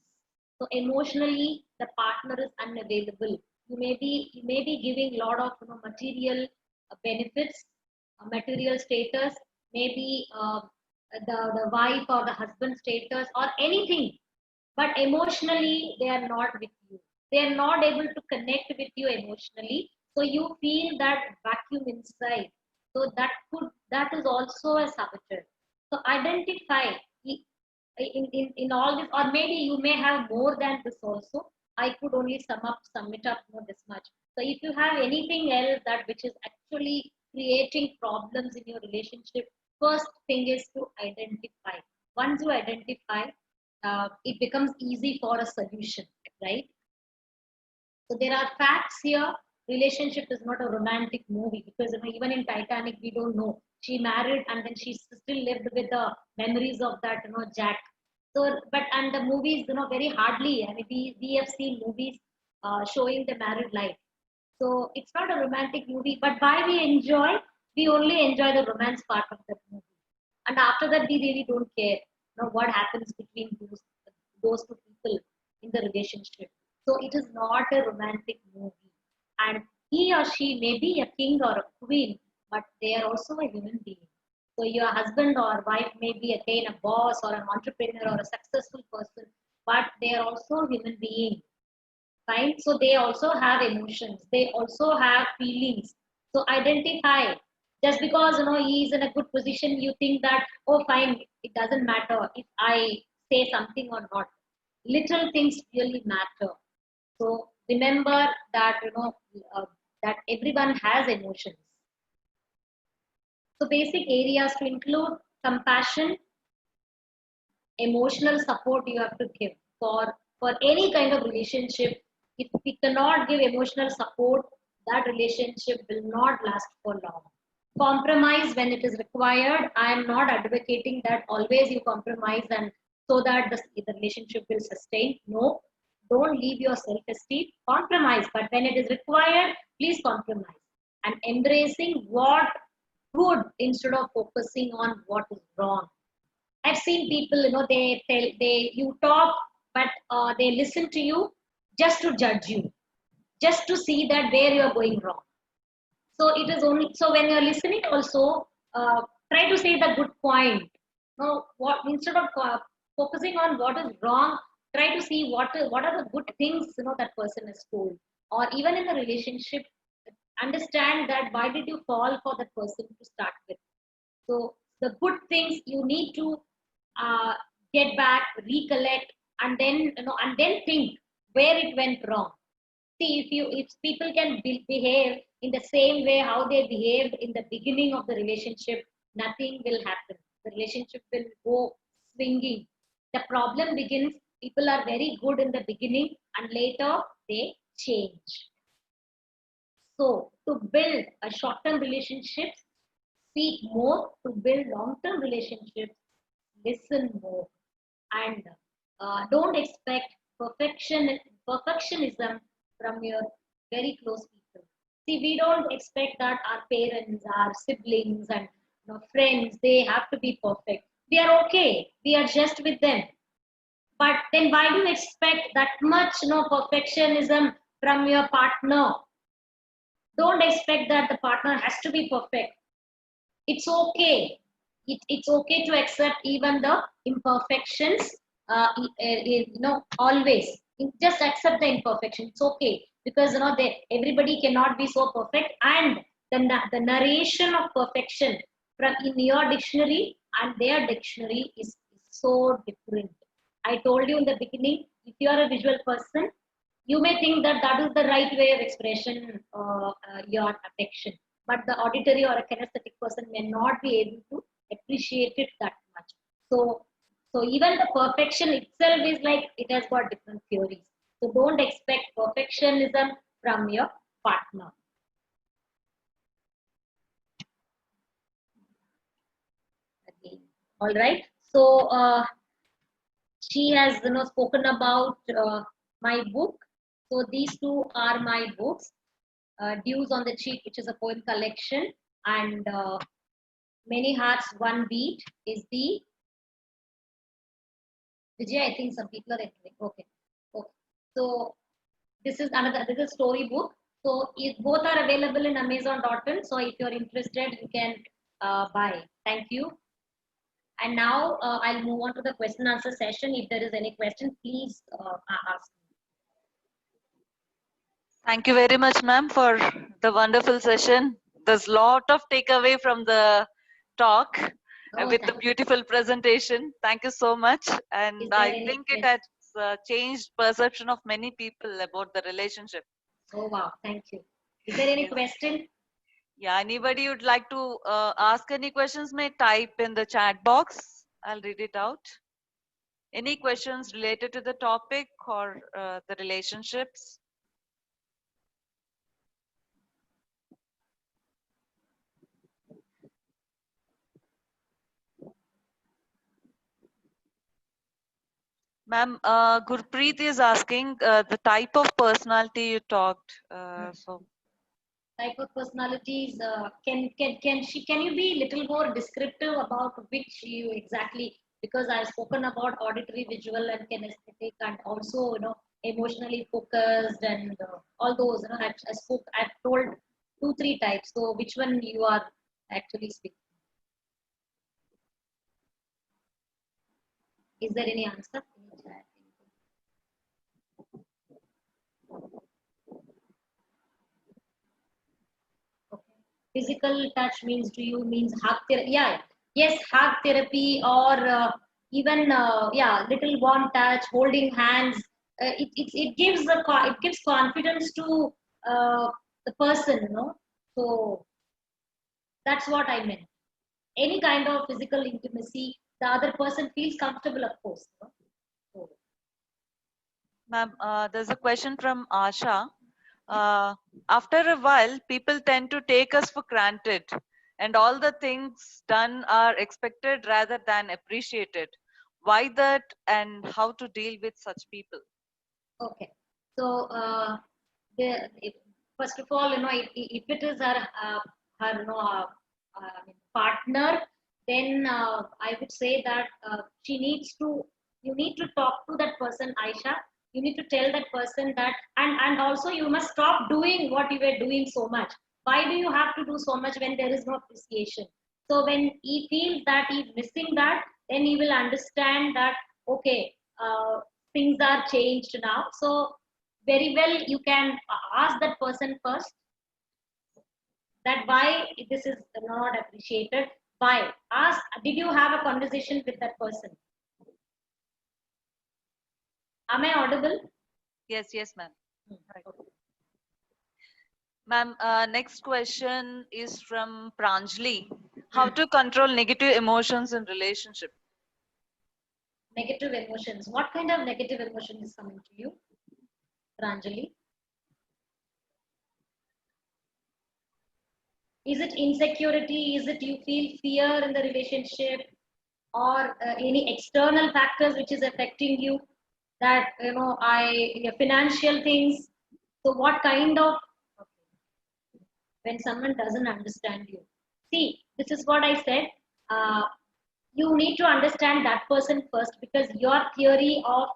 So emotionally, the partner is unavailable. You may be giving a lot of material benefits, material status, maybe the wife or the husband status or anything, but emotionally they are not with you. They are not able to connect with you emotionally, so you feel that vacuum inside. So that is also a saboteur. So identify in all this, or maybe you may have more than this also. I could only sum it up this much. So if you have anything else that which is actually creating problems in your relationship, first thing is to identify. Once you identify, it becomes easy for a solution, right? So there are facts here. Relationship is not a romantic movie, because even in Titanic, we don't know. She married and then she still lived with the memories of that Jack. So, but and the movies very hardly. I mean, we have seen movies showing the married life. So it's not a romantic movie. But why we only enjoy the romance part of the movie, and after that we really don't care what happens between those two people in the relationship. So it is not a romantic movie. And he or she may be a king or a queen, but they are also a human being. So your husband or wife may be again a boss or an entrepreneur or a successful person, but they are also human beings. Fine. So they also have emotions, they also have feelings. So identify. Just because he is in a good position, you think that, oh fine, it doesn't matter if I say something or not. Little things really matter. So remember that uh, that everyone has emotions. So basic areas to include: compassion, emotional support you have to give for any kind of relationship. If we cannot give emotional support, that relationship will not last for long. Compromise when it is required. I am not advocating that always you compromise and so that the relationship will sustain. No, don't leave your self-esteem. Compromise, but when it is required, please compromise. And embracing what good instead of focusing on what is wrong. I've seen people, you talk, but they listen to you just to judge you, just to see that where you are going wrong. So it is only so when you are listening also, try to say the good point. No, what instead of focusing on what is wrong, try to see what are the good things that person has told, or even in the relationship, understand that why did you fall for that person to start with. So the good things you need to uh, get back, recollect, and then think where it went wrong. See, if people can behave in the same way how they behaved in the beginning of the relationship, nothing will happen. The relationship will go swinging. The problem begins. People are very good in the beginning, and later they change. So, to build a short-term relationships, speak more. To build long-term relationships, listen more. And don't expect perfectionism from your very close people. See, we don't expect that our parents, our siblings, and friends, they have to be perfect. We are okay. We are just with them. But then why do you expect that much perfectionism from your partner? Don't expect that the partner has to be perfect. It's okay. It's okay to accept even the imperfections. Always just accept the imperfection. It's okay, because everybody cannot be so perfect, and the narration of perfection from in your dictionary and their dictionary is so different. I told you in the beginning, if you are a visual person, you may think that that is the right way of expression your affection, but the auditory or a kinesthetic person may not be able to appreciate it that much. So even the perfection itself is like it has got different theories. So don't expect perfectionism from your partner. Again, all right. So she has spoken about my book. So these two are my books. Dews on the Cheek, which is a poem collection, and Many Hearts, One Beat is the Vijay. I think some people are entering. Okay. Okay. So this is a storybook. So both are available in Amazon.in. So if you're interested, you can buy. Thank you. And now I'll move on to the question answer session. If there is any question, please ask. Thank you very much, ma'am, for the wonderful session. There's a lot of takeaway from the talk with the beautiful presentation. Thank you so much. And I think it has changed perception of many people about the relationship. Oh, wow. Thank you. Is there any question? Yeah, anybody would like to ask any questions may type in the chat box. I'll read it out. Any questions related to the topic or the relationships? Ma'am, Gurpreet is asking the type of personality you talked. So type of personalities can you be little more descriptive about which you exactly, because I've spoken about auditory, visual, and kinesthetic, and also emotionally focused, and all those I've told 2-3 types. So which one you are actually speaking? Is there any answer? Physical touch means to you means hug therapy. Yeah, yes, hug therapy, or even yeah, little warm touch, holding hands. It gives it gives confidence to the person. So that's what I meant. Any kind of physical intimacy, the other person feels comfortable, of course. So, ma'am, there's a question from Asha. After a while, people tend to take us for granted, and all the things done are expected rather than appreciated. Why that, and how to deal with such people? okay. So, first of all, if it is her partner, then I would say that you need to talk to that person, Aisha. You need to tell that person that, and also you must stop doing what you were doing so much. Why do you have to do so much when there is no appreciation? So when he feels that he's missing that, then he will understand that, okay, things are changed now. So very well, you can ask that person first that why this is not appreciated. Why? Ask, did you have a conversation with that person? Am I audible? Yes, ma'am. Right. Ma'am, next question is from Pranjali. How to control negative emotions in relationship? Negative emotions. What kind of negative emotion is coming to you, Pranjali? Is it insecurity? Is it you feel fear in the relationship, or any external factors which is affecting you? That financial things. So what kind of, when someone doesn't understand you? See, this is what I said. Uh, you need to understand that person first, because your theory of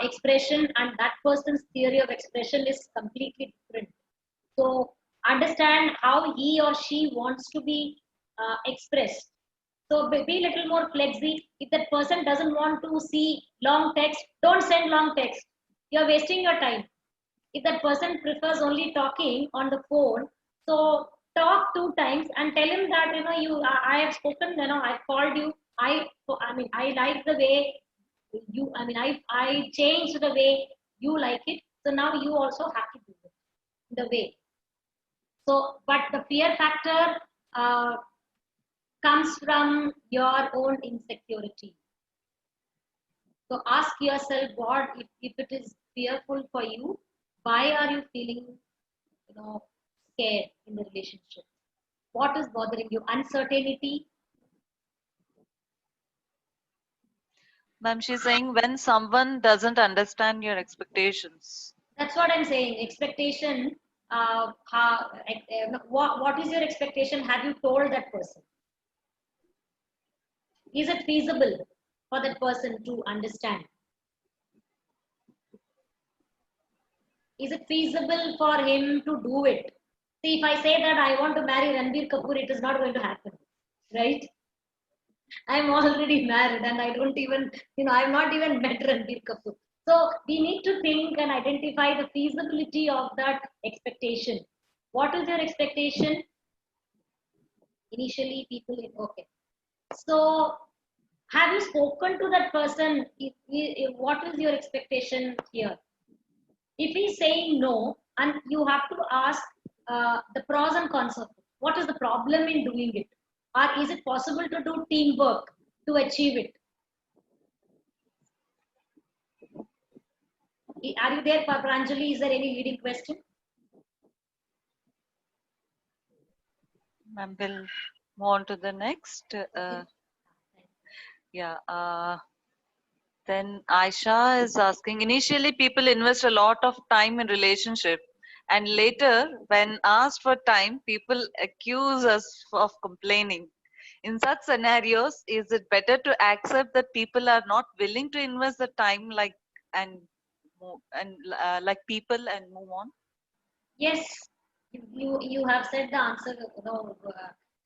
expression and that person's theory of expression is completely different. So understand how he or she wants to be expressed. So be little more flexi. If that person doesn't want to see long text, don't send long text. You're wasting your time. If that person prefers only talking on the phone, so talk 2 times and tell him that I have spoken. I called you. I like the way you. I changed the way you like it. So now you also have to do it the way. So, but the fear factor comes from your own insecurity. So ask yourself, what if it is fearful for you, why are you feeling scared in the relationship? What is bothering you? Uncertainty. Ma'am, she's saying when someone doesn't understand your expectations. That's what I'm saying. Expectation. what is your expectation? Have you told that person? Is it feasible for that person to understand? Is it feasible for him to do it? See, if I say that I want to marry Ranbir Kapoor, it is not going to happen, right? I'm already married and I don't even, I've not even met Ranbir Kapoor. So we need to think and identify the feasibility of that expectation. What is your expectation? Initially, okay. So have you spoken to that person? What is your expectation here? If he's saying no, and you have to ask the pros and cons of it. What is the problem in doing it? Or is it possible to do teamwork to achieve it? Are you there, Pranjali? Is there any leading question? Ma'am, we'll move on to the next. Yeah. Then Aisha is asking, initially people invest a lot of time in relationship, and later when asked for time, people accuse us of complaining. In such scenarios, is it better to accept that people are not willing to invest the time and like people and move on? Yes, you have said the answer.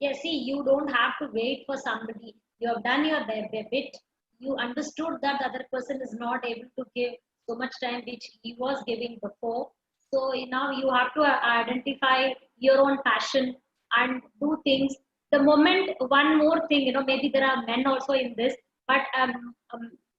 Yes, see, you don't have to wait for somebody. You have done your bit. You understood that the other person is not able to give so much time which he was giving before. So now you have to identify your own passion and do things. The moment, one more thing, maybe there are men also in this, but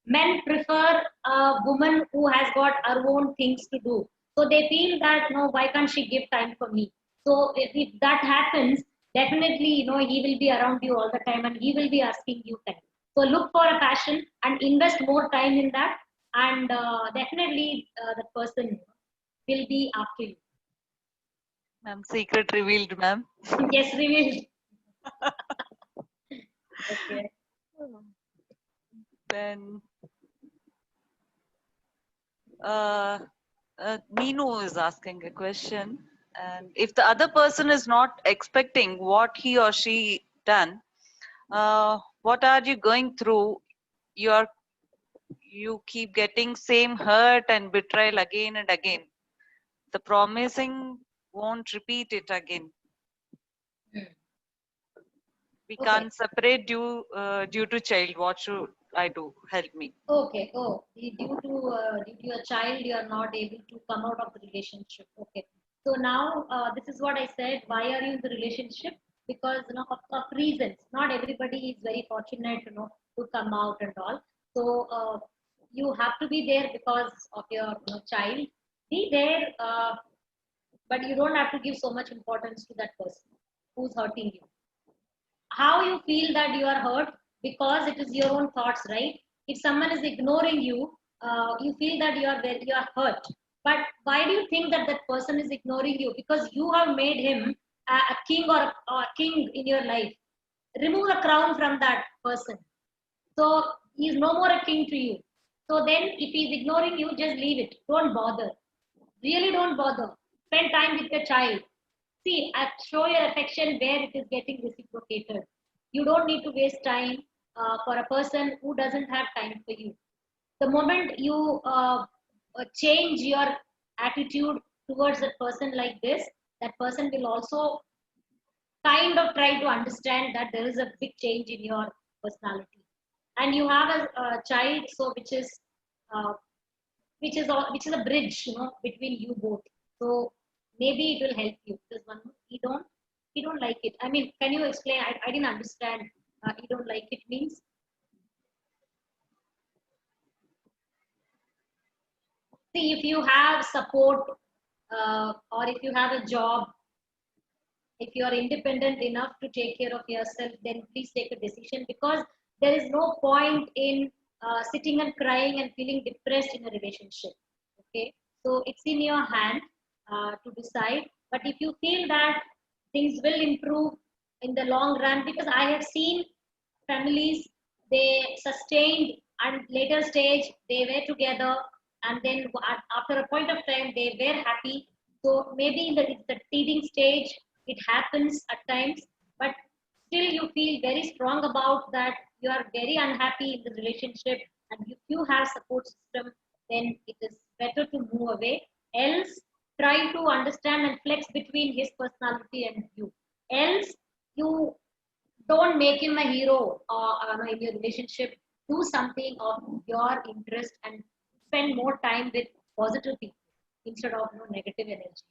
men prefer a woman who has got her own things to do. So they feel that, no, why can't she give time for me? So if that happens, definitely, he will be around you all the time and he will be asking you time. So look for a passion and invest more time in that, and definitely the person will be after you. Ma'am, secret revealed, ma'am. Yes, revealed. Okay. Then Meenu is asking a question, and if the other person is not expecting what he or she done, what are you going through? You keep getting same hurt and betrayal again and again. The promising won't repeat it again. We Okay. can't separate due to child. What should I do? Help me. Okay. Oh, due to your child, you are not able to come out of the relationship. Okay. So now this is what I said. Why are you in the relationship? Because of reasons. Not everybody is very fortunate, to come out and all. So you have to be there because of your child. Be there, but you don't have to give so much importance to that person who's hurting you. How you feel that you are hurt? Because it is your own thoughts, right? If someone is ignoring you, you feel that you are hurt. But why do you think that that person is ignoring you? Because you have made him a king or a king in your life. Remove the crown from that person, so he is no more a king to you. So then if he is ignoring you, just leave it. Don't bother. Really don't bother. Spend time with your child. See, show your affection where it is getting reciprocated. You don't need to waste time for a person who doesn't have time for you. The moment you change your attitude towards a person like this, that person will also kind of try to understand that there is a big change in your personality. And you have a child, so uh, which is a bridge, between you both. So maybe it will help you. There's one more. He don't like it. I mean, can you explain? I didn't understand. He don't like it means. See, if you have support, or if you have a job, if you are independent enough to take care of yourself, then please take a decision, because there is no point in sitting and crying and feeling depressed in a relationship. Okay, so it's in your hand to decide. But if you feel that things will improve in the long run, because I have seen families, they sustained, and later stage they were together, and then after a point of time they were happy. So maybe it's the teething stage, it happens at times, but still you feel very strong about that, you are very unhappy in the relationship, and if you have support system, then it is better to move away. Else, try to understand and flex between his personality and you. Else, you don't make him a hero in your relationship. Do something of your interest and spend more time with positive people instead of negative energy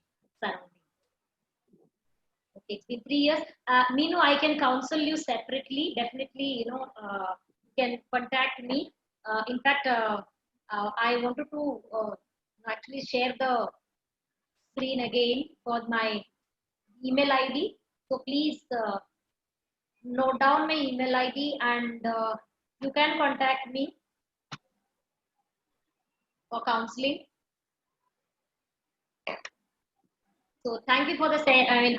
surrounding. Okay, it's been 3 years. Meenu, I can counsel you separately. Definitely, you can contact me. In fact, I wanted to actually share the screen again for my email ID. So please note down my email ID, and you can contact me for counseling. So thank you for the say. I mean,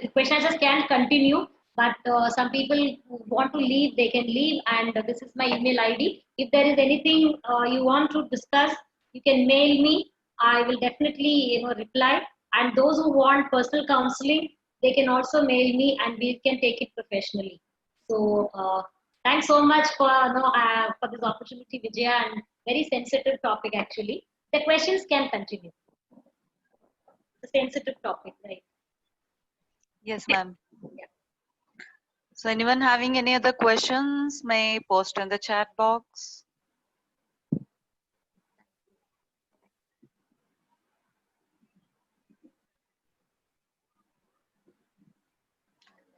the question just can't continue, but some people who want to leave, they can leave, and this is my email ID. If there is anything you want to discuss, you can mail me. I will definitely reply. And those who want personal counseling, they can also mail me, and we can take it professionally. So thanks so much for this opportunity, Vijaya, and very sensitive topic actually. The questions can continue. The sensitive topic, right? Yes, ma'am. Yeah. So anyone having any other questions may post in the chat box.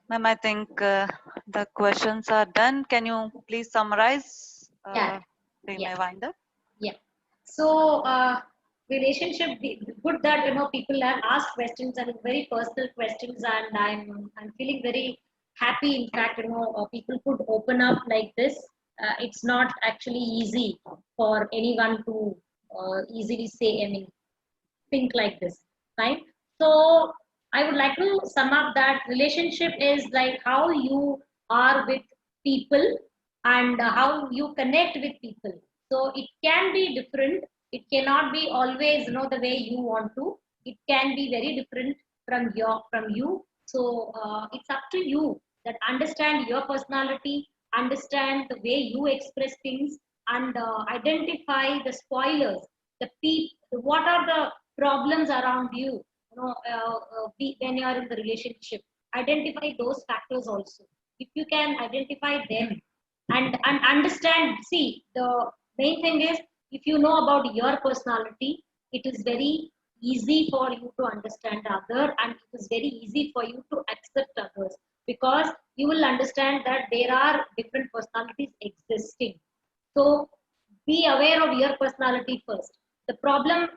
Ma'am, I think the questions are done. Can you please summarize? Yeah. We Yeah. may wind up. Yeah. So relationship, good that people have asked questions and very personal questions, and I'm feeling very happy. In fact, people could open up like this. It's not actually easy for anyone to easily say. I mean, think like this, right? So I would like to sum up that relationship is like how you are with people, and how you connect with people. So it can be different. It cannot be always the way you want to. It can be very different from you. So it's up to you that understand your personality, understand the way you express things, and identify the spoilers, the what are the problems around you, when you are in the relationship. Identify those factors also. If you can identify them and understand, see, the main thing is, if you know about your personality, it is very easy for you to understand other, and it is very easy for you to accept others, because you will understand that there are different personalities existing. So be aware of your personality first. The problem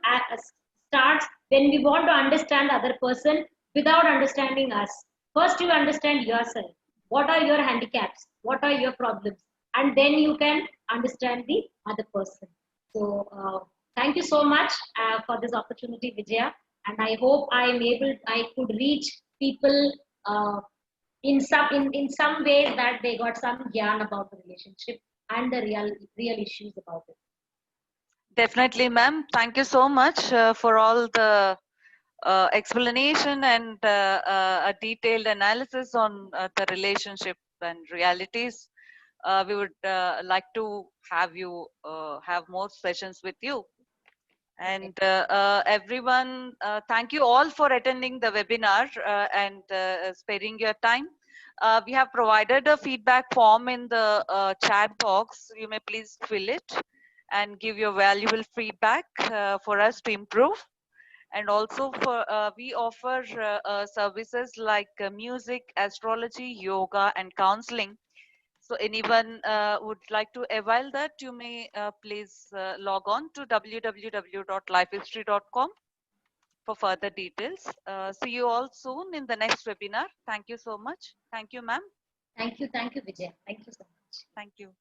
starts when we want to understand other person without understanding us. First, you understand yourself. What are your handicaps? What are your problems? And then you can understand the other person. So thank you so much for this opportunity, Vijaya. And I hope I could reach people in some ways, that they got some gyan about the relationship and the real issues about it. Definitely, ma'am. Thank you so much for all the explanation and a detailed analysis on the relationship and realities. We would like to have you have more sessions with you. And everyone, thank you all for attending the webinar and sparing your time. We have provided a feedback form in the chat box. You may please fill it and give your valuable feedback for us to improve. And also for we offer services like music, astrology, yoga, and counseling. So anyone would like to avail that, you may please log on to www.lifehistory.com for further details. See you all soon in the next webinar. Thank you so much. Thank you, ma'am. Thank you, Vijay. Thank you so much. Thank you.